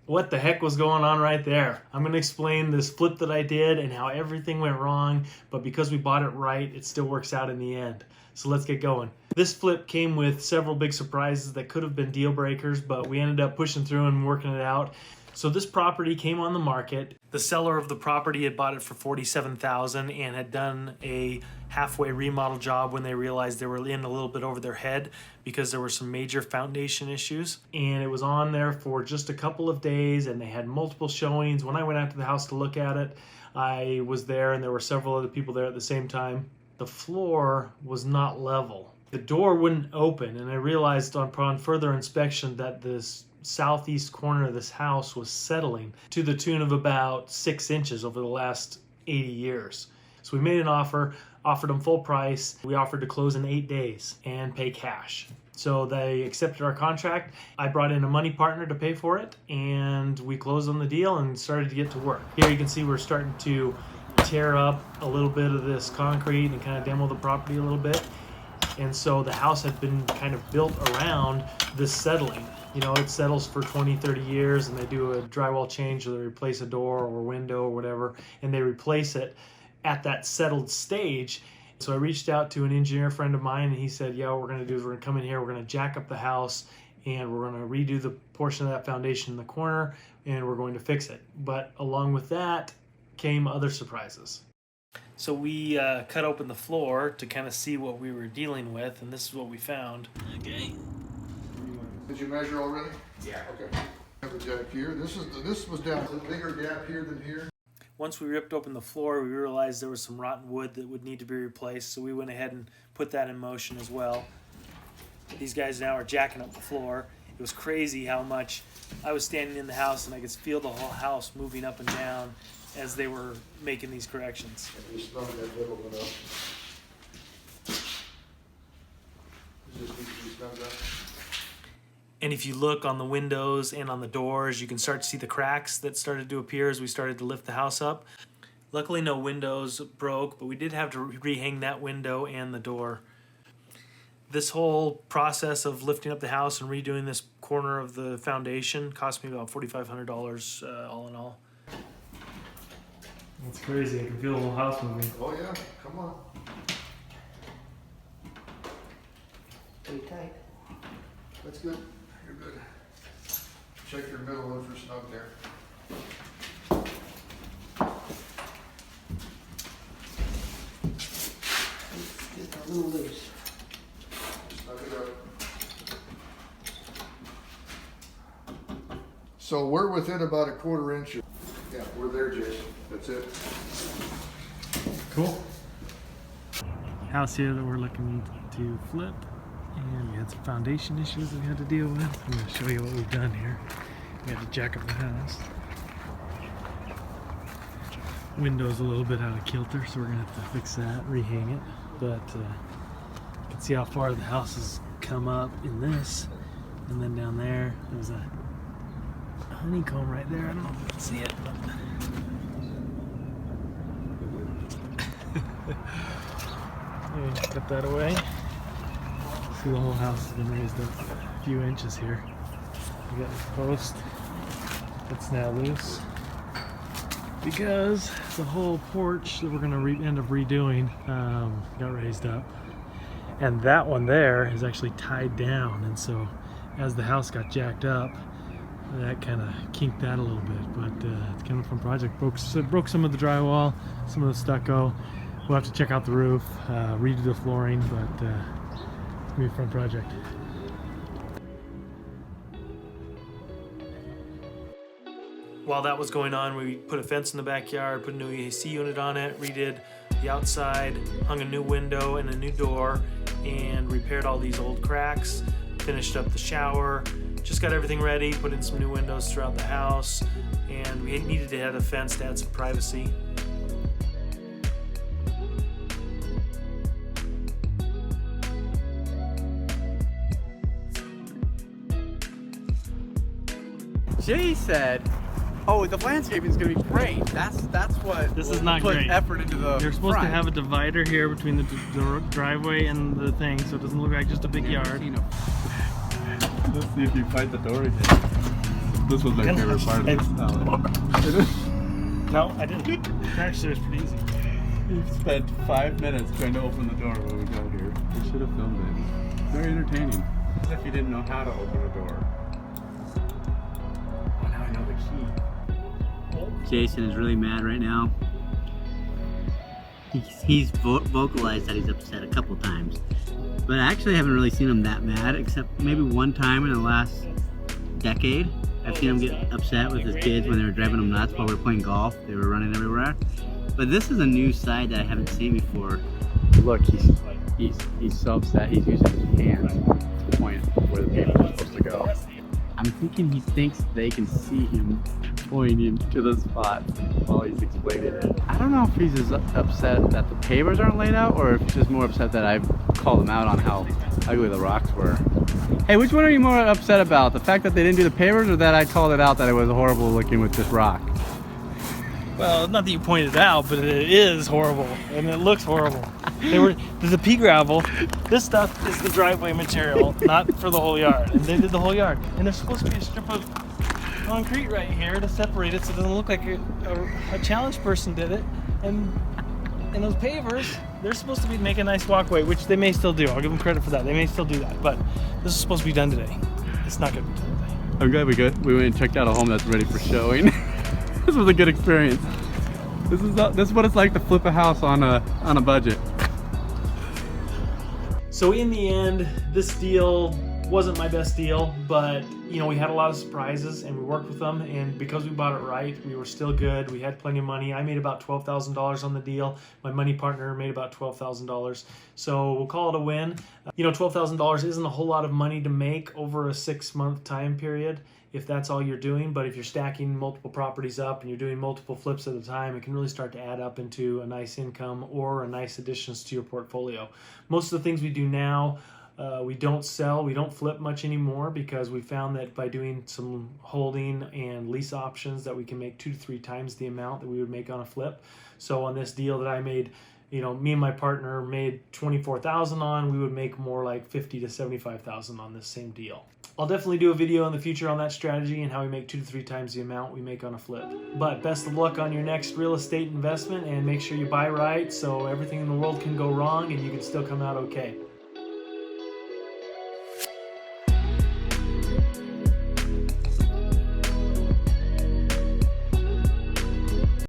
What the heck was going on right there? I'm going to explain this flip that I did and how everything went wrong, but because we bought it right, it still works out in the end. So let's get going. This flip came with several big surprises that could have been deal breakers, but we ended up pushing through and working it out. So this property came on the market. The seller of the property had bought it for $47,000 and had done a halfway remodel job when they realized they were in a little bit over their head because there were some major foundation issues. And it was on there for just a couple of days and they had multiple showings. When I went out to the house to look at it, I was there and there were several other people there at the same time. The floor was not level. The door wouldn't open, and I realized upon further inspection that this southeast corner of this house was settling to the tune of about 6 inches over the last 80 years. So we made an offer, offered them full price. We offered to close in 8 days and pay cash. So they accepted our contract. I brought in a money partner to pay for it, and we closed on the deal and started to get to work. Here you can see we're starting to tear up a little bit of this concrete and kind of demo the property a little bit. And so the house had been kind of built around this settling. You know, it settles for 20, 30 years and they do a drywall change or they replace a door or window or whatever, and they replace it at that settled stage. So I reached out to an engineer friend of mine and he said, yeah, what we're gonna do is we're gonna come in here, we're gonna jack up the house and we're gonna redo the portion of that foundation in the corner and we're going to fix it. But along with that came other surprises. So we cut open the floor to kind of see what we were dealing with, and this is what we found. Okay. Did you measure already? Yeah. Okay. Have a gap here. This was down a bigger gap here than here. Once we ripped open the floor, we realized there was some rotten wood that would need to be replaced, so we went ahead and put that in motion as well. These guys now are jacking up the floor. It was crazy how much I was standing in the house and I could feel the whole house moving up and down as they were making these corrections. And you snug that middle one up. Just need to be snugged up. And if you look on the windows and on the doors, you can start to see the cracks that started to appear as we started to lift the house up. Luckily no windows broke, but we did have to rehang that window and the door. This whole process of lifting up the house and redoing this corner of the foundation cost me about $4,500 all in all. That's crazy. I can feel the whole house moving. Oh yeah, come on. Pretty tight. That's good. You're good. Check your middle if you're snug there. It's just a little loose. Snug it up. So we're within about a 1/4 inch. Yeah, we're there, Jason. That's it. Cool. House here that we're looking to flip, and we had some foundation issues that we had to deal with. I'm going to show you what we've done here. We had to jack up the house. Window's a little bit out of kilter, so we're going to have to fix that, rehang it. But you can see how far the house has come up in this, and then down there, there's a honeycomb right there. I don't know if you can see it, but cut that away. See, the whole house has been raised up a few inches here. We got this post that's now loose because the whole porch that we're going to end up redoing got raised up, and that one there is actually tied down, and so as the house got jacked up, that kind of kinked that a little bit. But it's kind of a fun project. Broke some of the drywall, some of the stucco. We'll have to check out the roof, redo the flooring, but it's gonna be a fun project. While that was going on, we put a fence in the backyard, put a new AC unit on it, redid the outside, hung a new window and a new door, and repaired all these old cracks, finished up the shower, just got everything ready, put in some new windows throughout the house, and we needed to add a fence to add some privacy. Jay said, "Oh, the landscaping is going to be great." That's what. This is not put great. Effort into the. You're supposed front. to have a divider here between the driveway and the thing, so it doesn't look like just a big yard. Let's see if you fight the door again. This was my favorite part of this salad. No, I didn't. Actually, it was pretty easy. We spent 5 minutes trying to open the door when we got here. We should have filmed it. Very entertaining. As if you didn't know how to open a door. Oh, now I know the key. Jason is really mad right now. He's vocalized that he's upset a couple times. But I actually haven't really seen him that mad, except maybe one time in the last decade. I've seen him get upset with his kids when they were driving him nuts while we were playing golf. They were running everywhere. But this is a new side that I haven't seen before. Look, he's so upset. He's using his hands to point where the paper is supposed to go. I'm thinking he thinks they can see him pointing to the spot while he's explaining it. I don't know if he's as upset that the pavers aren't laid out, or if he's just more upset that I've called him out on how ugly the rocks were. Hey, which one are you more upset about? The fact that they didn't do the pavers, or that I called it out that it was horrible looking with this rock? Well, not that you pointed out, but it is horrible, and it looks horrible. There's a pea gravel. This stuff is the driveway material, not for the whole yard. And they did the whole yard. And there's supposed to be a strip of concrete right here to separate it so it doesn't look like a challenge person did it. And those pavers, they're supposed to make a nice walkway, which they may still do. I'll give them credit for that. They may still do that. But this is supposed to be done today. It's not going to be done today. I'm glad we went and checked out a home that's ready for showing. This was a good experience. This is what it's like to flip a house on a budget. So in the end, this deal wasn't my best deal, but you know, we had a lot of surprises and we worked with them, and because we bought it right, we were still good. We had plenty of money. I made about $12,000 on the deal. My money partner made about $12,000. So we'll call it a win. You know, $12,000 isn't a whole lot of money to make over a 6-month time period if that's all you're doing, but if you're stacking multiple properties up and you're doing multiple flips at a time, it can really start to add up into a nice income or a nice additions to your portfolio. Most of the things we do now, we don't sell, we don't flip much anymore, because we found that by doing some holding and lease options that we can make 2 to 3 times the amount that we would make on a flip. So on this deal that I made, you know, me and my partner made $24,000 on, we would make more like $50,000 to $75,000 on this same deal. I'll definitely do a video in the future on that strategy and how we make 2 to 3 times the amount we make on a flip. But best of luck on your next real estate investment, and make sure you buy right so everything in the world can go wrong and you can still come out okay.